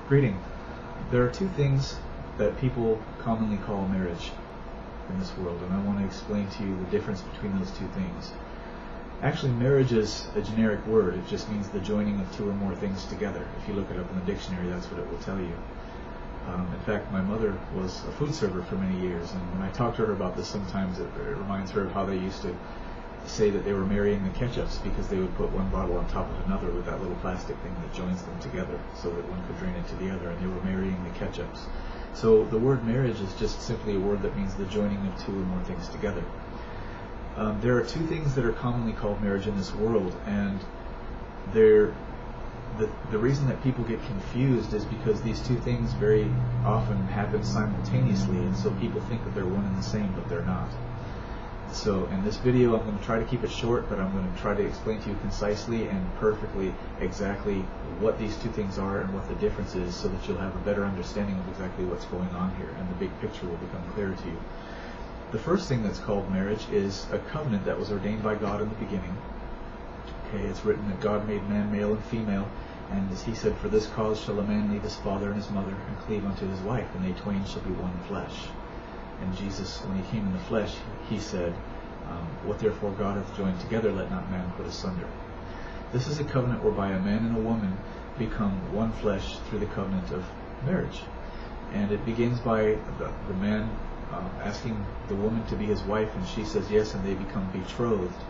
Greeting. There are two things that people commonly call marriage in this world, and I want to explain to you the difference between those two things. Actually, marriage is a generic word. It just means the joining of two or more things together. If you look it up in the dictionary, that's what it will tell you. In fact, my mother was a food server for many years, and when I talk to her about this, sometimes it reminds her of how they used to say that they were marrying the ketchups, because they would put one bottle on top of another with that little plastic thing that joins them together so that one could drain into the other, and they were marrying the ketchups. So the word marriage is just simply a word that means the joining of two or more things together. There are two things that are commonly called marriage in this world, and the reason that people get confused is because these two things very often happen simultaneously, and so people think that they're one and the same, but they're not. So in this video, I'm going to try to keep it short, but I'm going to try to explain to you concisely and perfectly exactly what these two things are and what the difference is, so that you'll have a better understanding of exactly what's going on here, and the big picture will become clear to you. The first thing that's called marriage is a covenant that was ordained by God in the beginning. Okay, it's written that God made man male and female, and as he said, "For this cause shall a man leave his father and his mother, and cleave unto his wife, and they twain shall be one flesh." And Jesus, when he came in the flesh, he said, "What therefore God hath joined together, let not man put asunder." This is a covenant whereby a man and a woman become one flesh through the covenant of marriage. And it begins by the man asking the woman to be his wife, and she says yes, and they become betrothed.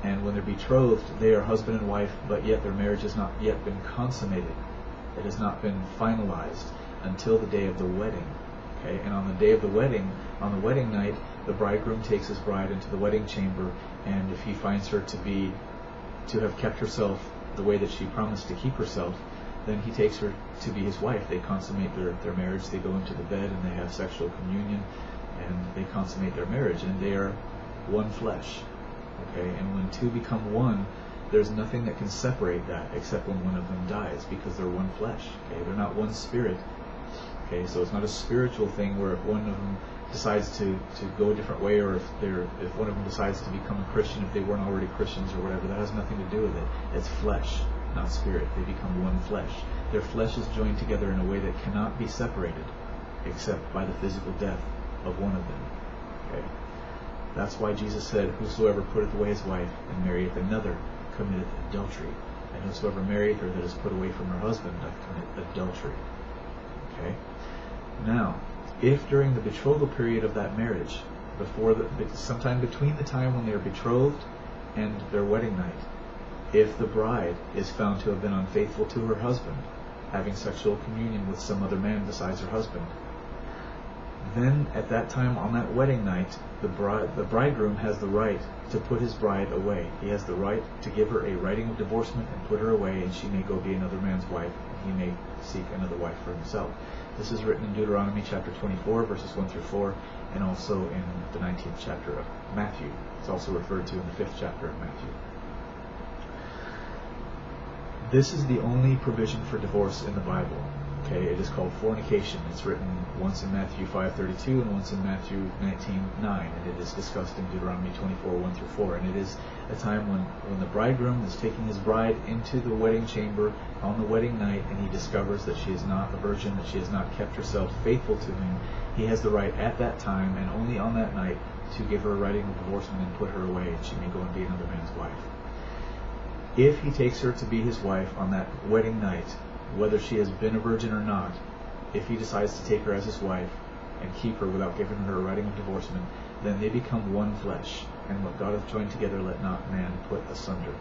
And when they're betrothed, they are husband and wife, but yet their marriage has not yet been consummated. It has not been finalized until the day of the wedding. Okay? And on the day of the wedding, on the wedding night, the bridegroom takes his bride into the wedding chamber, and if he finds her to have kept herself the way that she promised to keep herself, then he takes her to be his wife. They consummate their marriage. They go into the bed and they have sexual communion, and they consummate their marriage, and they are one flesh. Okay, and when two become one, there's nothing that can separate that except when one of them dies, because they're one flesh. Okay, they're not one spirit. Okay, so it's not a spiritual thing where if one of them decides to go a different way, or if one of them decides to become a Christian if they weren't already Christians or whatever, that has nothing to do with it. It's flesh, not spirit. They become one flesh. Their flesh is joined together in a way that cannot be separated except by the physical death of one of them. Okay. That's why Jesus said, "Whosoever putteth away his wife and marrieth another committeth adultery. And whosoever marrieth her that is put away from her husband doth commit adultery." Okay? Now, if during the betrothal period of that marriage, sometime between the time when they are betrothed and their wedding night, if the bride is found to have been unfaithful to her husband, having sexual communion with some other man besides her husband, then at that time on that wedding night, the bridegroom has the right to put his bride away. He has the right to give her a writing of divorcement and put her away, and she may go be another man's wife, and he may seek another wife for himself. This is written in Deuteronomy chapter 24, verses 1 through 4, and also in the 19th chapter of Matthew. It's also referred to in the 5th chapter of Matthew. This is the only provision for divorce in the Bible. Okay, it is called fornication. It's written once in Matthew 5:32 and once in Matthew 19:9, and it is discussed in Deuteronomy 24, 1 through 4. And it is a time when the bridegroom is taking his bride into the wedding chamber on the wedding night, and he discovers that she is not a virgin, that she has not kept herself faithful to him. He has the right at that time, and only on that night, to give her a writing of divorcement and put her away, and she may go and be another man's wife. If he takes her to be his wife on that wedding night, whether she has been a virgin or not, if he decides to take her as his wife and keep her without giving her a writing of divorcement, then they become one flesh. And what God hath joined together, let not man put asunder.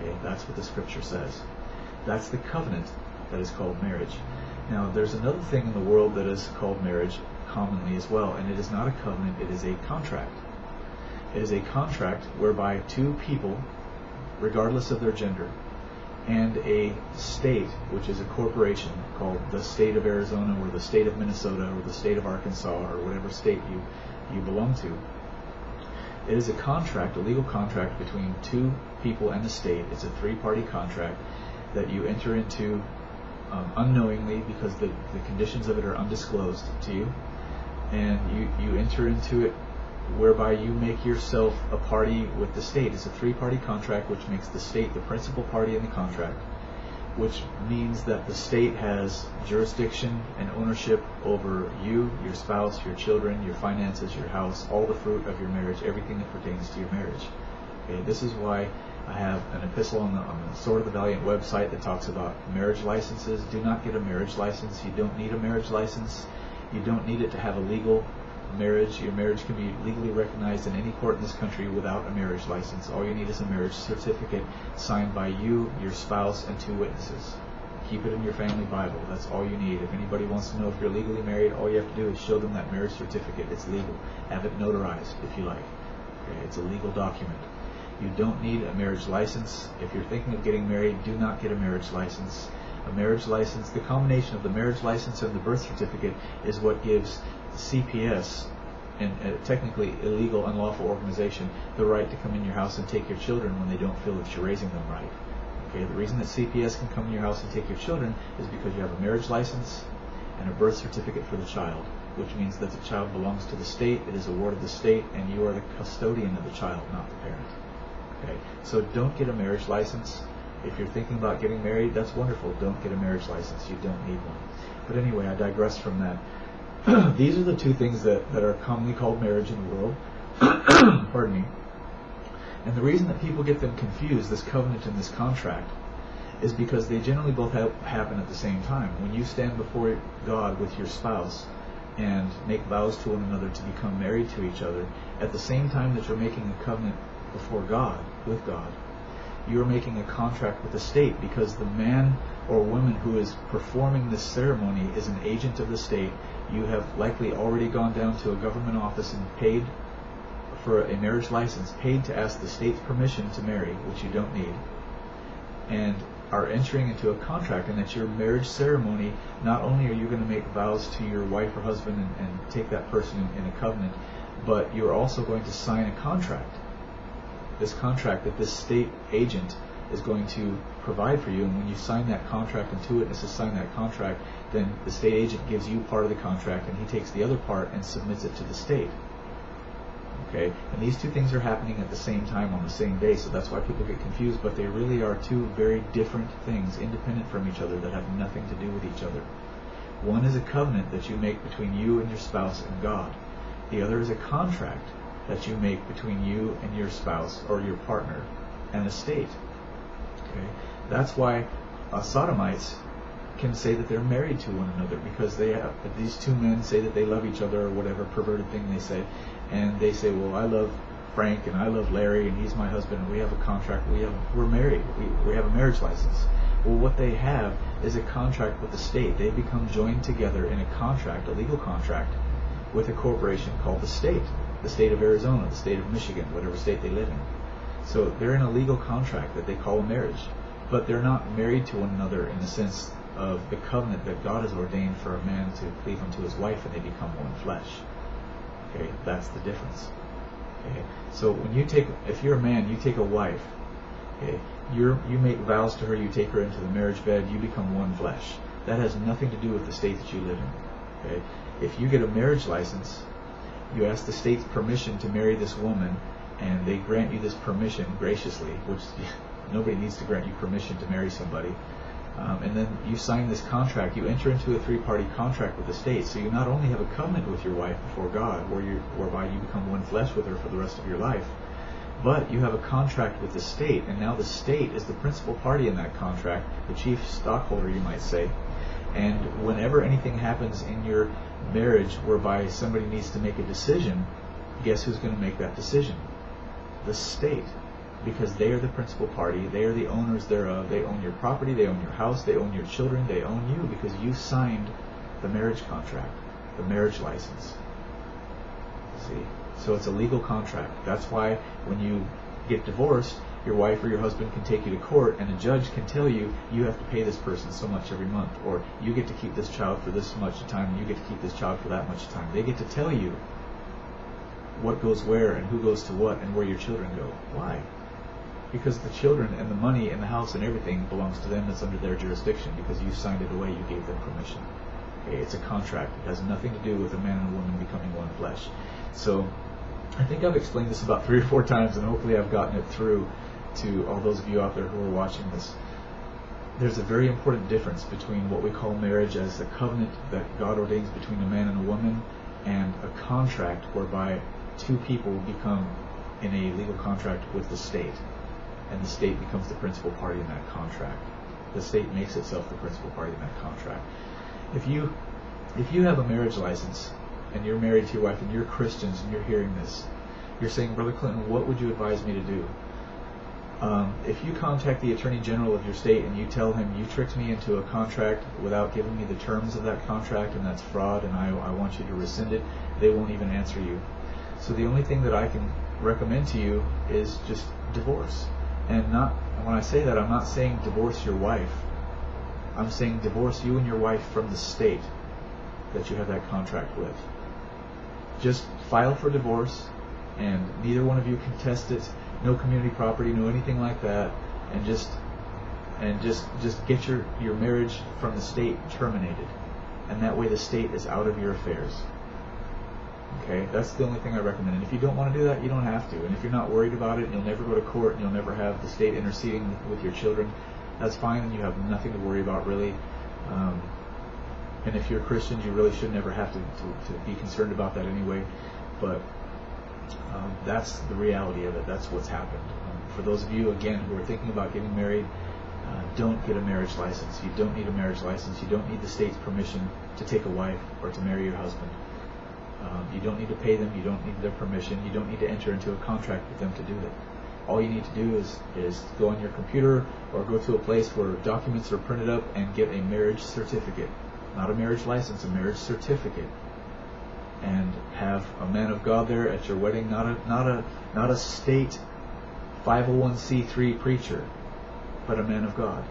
Okay, that's what the scripture says. That's the covenant that is called marriage. Now, there's another thing in the world that is called marriage commonly as well, and it is not a covenant, it is a contract. It is a contract whereby two people, regardless of their gender, and a state, which is a corporation called the state of Arizona or the state of Minnesota or the state of Arkansas or whatever state you belong to. It is a contract, a legal contract between two people and the state. It's a three-party contract that you enter into unknowingly, because the conditions of it are undisclosed to you, and you enter into it whereby you make yourself a party with the state. It's a three-party contract which makes the state the principal party in the contract, which means that the state has jurisdiction and ownership over you, your spouse, your children, your finances, your house, all the fruit of your marriage, everything that pertains to your marriage. Okay, this is why I have an epistle on the Sword of the Valiant website that talks about marriage licenses. Do not get a marriage license. You don't need a marriage license. You don't need it to have a legal marriage. Your marriage can be legally recognized in any court in this country without a marriage license. All you need is a marriage certificate signed by you, your spouse, and 2 witnesses. Keep it in your family Bible. That's all you need. If anybody wants to know if you're legally married, all you have to do is show them that marriage certificate. It's legal. Have it notarized if you like. Okay, it's a legal document. You don't need a marriage license. If you're thinking of getting married, do not get a marriage license. A marriage license, the combination of the marriage license and the birth certificate is what gives CPS, and technically illegal, unlawful organization, the right to come in your house and take your children when they don't feel that you're raising them right. Okay, the reason that CPS can come in your house and take your children is because you have a marriage license and a birth certificate for the child, which means that the child belongs to the state, it is a ward of the state, and you are the custodian of the child, not the parent. Okay, so don't get a marriage license. If you're thinking about getting married, that's wonderful. Don't get a marriage license. You don't need one. But anyway, I digress from that. These are the 2 things that are commonly called marriage in the world. Pardon me. And the reason that people get them confused, this covenant and this contract, is because they generally both happen at the same time. When you stand before God with your spouse and make vows to one another to become married to each other, at the same time that you're making a covenant before God, with God, you're making a contract with the state, because the man or woman who is performing this ceremony is an agent of the state. You have likely already gone down to a government office and paid for a marriage license, paid to ask the state's permission to marry, which you don't need, and are entering into a contract. And at your marriage ceremony, not only are you going to make vows to your wife or husband and take that person in a covenant, but you're also going to sign a contract. This contract that this state agent is going to provide for you, and when you sign that contract and 2 witnesses sign that contract, then the state agent gives you part of the contract and he takes the other part and submits it to the state. Okay, and these 2 things are happening at the same time on the same day, so that's why people get confused, but they really are 2 very different things, independent from each other, that have nothing to do with each other. One is a covenant that you make between you and your spouse and God. The other is a contract that you make between you and your spouse or your partner and the state. Okay, that's why sodomites can say that they're married to one another, because they have, these 2 men say that they love each other, or whatever perverted thing they say, and they say, well, I love Frank and I love Larry and he's my husband and we have a contract, we're married, we have a marriage license. Well, what they have is a contract with the state. They become joined together in a contract, a legal contract, with a corporation called the state of Arizona, the state of Michigan, whatever state they live in. So they're in a legal contract that they call a marriage, but they're not married to one another in the sense of the covenant that God has ordained for a man to cleave unto his wife and they become one flesh. Okay, that's the difference. Okay, so when you take, if you're a man, you take a wife. Okay, you make vows to her, you take her into the marriage bed, you become one flesh. That has nothing to do with the state that you live in. Okay, if you get a marriage license, you ask the state's permission to marry this woman, and they grant you this permission graciously, which nobody needs to grant you permission to marry somebody. And then you sign this contract. You enter into a 3-party contract with the state. So you not only have a covenant with your wife before God, whereby you become one flesh with her for the rest of your life, but you have a contract with the state, and now the state is the principal party in that contract, the chief stockholder, you might say. And whenever anything happens in your marriage whereby somebody needs to make a decision, guess who's going to make that decision? The state. Because they are the principal party, they are the owners thereof, they own your property, they own your house, they own your children, they own you, because you signed the marriage contract, the marriage license. See? So it's a legal contract. That's why when you get divorced, your wife or your husband can take you to court, and a judge can tell you, you have to pay this person so much every month, or you get to keep this child for this much time, and you get to keep this child for that much time. They get to tell you what goes where, and who goes to what, and where your children go. Why? Because the children and the money and the house and everything belongs to them. That's under their jurisdiction, because you signed it away, you gave them permission. Okay, it's a contract. It has nothing to do with a man and a woman becoming one flesh. So I think I've explained this about 3 or 4 times, and hopefully I've gotten it through to all those of you out there who are watching this. there's a very important difference between what we call marriage as a covenant that God ordains between a man and a woman, and a contract whereby two people become in a legal contract with the state, and the state becomes the principal party in that contract. The state makes itself the principal party in that contract. If you have a marriage license and you're married to your wife and you're Christians and you're hearing this, you're saying, Brother Clinton, what would you advise me to do? If you contact the Attorney General of your state and you tell him you tricked me into a contract without giving me the terms of that contract and that's fraud and I want you to rescind it, they won't even answer you. So the only thing that I can recommend to you is just divorce. And when I say that, I'm not saying divorce your wife. I'm saying divorce you and your wife from the state that you have that contract with. Just file for divorce, and neither one of you contest it. No community property, no anything like that, and just get your marriage from the state terminated, and that way the state is out of your affairs. Okay, that's the only thing I recommend. And if you don't want to do that, you don't have to. And if you're not worried about it, and you'll never go to court, and you'll never have the state interceding with your children, that's fine, and you have nothing to worry about really. And if you're a Christian, you really should never have to be concerned about that anyway. But that's the reality of it. That's what's happened. For those of you, again, who are thinking about getting married, don't get a marriage license. You don't need a marriage license. You don't need the state's permission to take a wife or to marry your husband. You don't need to pay them. You don't need their permission. You don't need to enter into a contract with them to do that. All you need to do is go on your computer or go to a place where documents are printed up and get a marriage certificate. Not a marriage license, a marriage certificate. And have a man of God there at your wedding, not a state 501c3 preacher, but a man of God,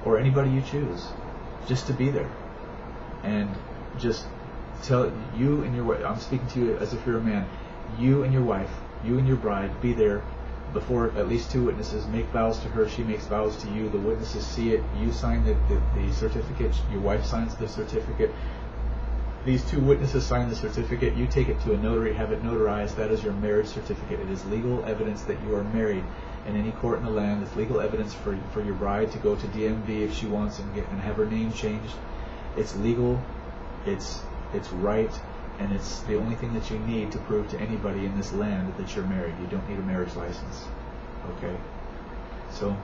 or anybody you choose, just to be there, and just tell you and your wife. I'm speaking to you as if you're a man. You and your wife, you and your bride, be there before at least two witnesses. Make vows to her. She makes vows to you. The witnesses see it. You sign the certificate. Your wife signs the certificate. These two witnesses sign the certificate. You take it to a notary, have it notarized. That is your marriage certificate. It is legal evidence that you are married in any court in the land. It's legal evidence for your bride to go to DMV if she wants and have her name changed. It's legal. It's right, and it's the only thing that you need to prove to anybody in this land that you're married. You don't need a marriage license. Okay? So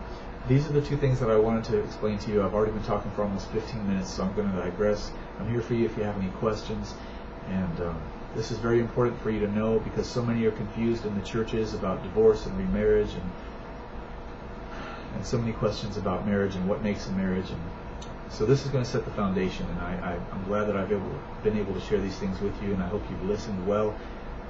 these are the two things that I wanted to explain to you. I've already been talking for almost 15 minutes, so I'm going to digress. I'm here for you if you have any questions. And this is very important for you to know, because so many are confused in the churches about divorce and remarriage, and so many questions about marriage and what makes a marriage. And so this is going to set the foundation, and I'm glad that I've been able to share these things with you, and I hope you've listened well.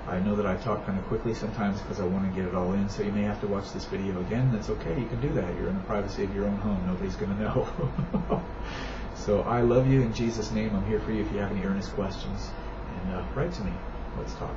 I know that I talk kind of quickly sometimes because I want to get it all in, so you may have to watch this video again. That's okay. You can do that. You're in the privacy of your own home. Nobody's going to know. So I love you in Jesus' name. I'm here for you if you have any earnest questions. And write to me. Let's talk.